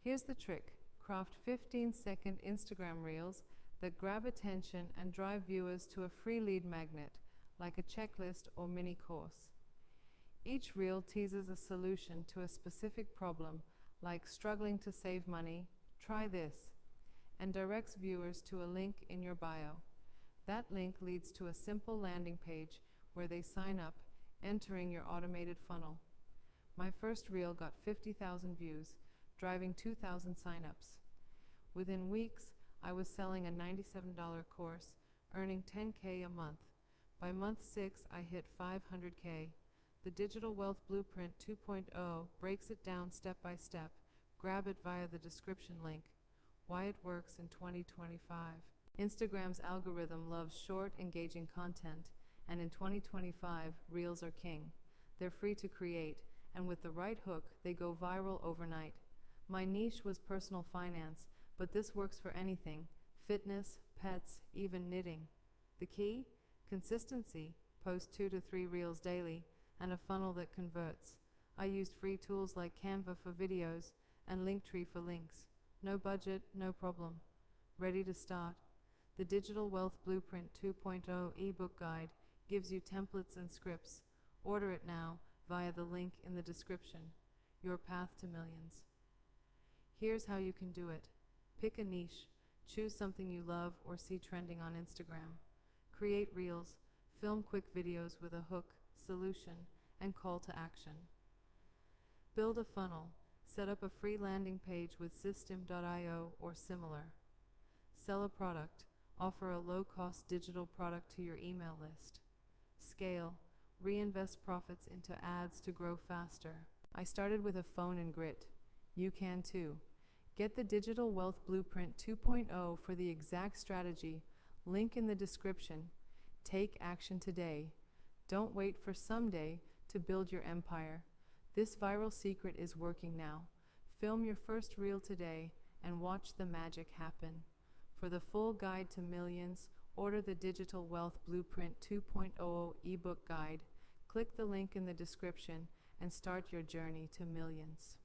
Here's the trick. Craft 15-second Instagram reels that grab attention and drive viewers to a free lead magnet, like a checklist or mini course. Each reel teases a solution to a specific problem, like struggling to save money, try this, and directs viewers to a link in your bio. That link leads to a simple landing page where they sign up, entering your automated funnel. My first reel got 50,000 views, driving 2,000 signups. Within weeks, I was selling a $97 course, earning $10K a month. By month 6, I hit $500K. The Digital Wealth Blueprint 2.0 breaks it down step by step. Grab it via the description link. Why it works in 2025. Instagram's algorithm loves short, engaging content, and in 2025, Reels are king. They're free to create, and with the right hook, they go viral overnight. My niche was personal finance, but this works for anything: fitness, pets, even knitting. The key? Consistency. Post 2 to 3 reels daily, and a funnel that converts. I used free tools like Canva for videos and Linktree for links. No budget, no problem. Ready to start? The Digital Wealth Blueprint 2.0 ebook guide gives you templates and scripts. Order it now via the link in the description. Your path to millions. Here's how you can do it. Pick a niche. Choose something you love or see trending on Instagram. Create reels. Film quick videos with a hook, solution, and call to action. Build a funnel. Set up a free landing page with System.io or similar. Sell a product. Offer a low-cost digital product to your email list. Scale. Reinvest profits into ads to grow faster. I started with a phone and grit. You can too. Get the Digital Wealth Blueprint 2.0 for the exact strategy. Link in the description. Take action today. Don't wait for someday to build your empire. This viral secret is working now. Film your first reel today and watch the magic happen. For the full guide to millions, order the Digital Wealth Blueprint 2.0 ebook guide. Click the link in the description and start your journey to millions.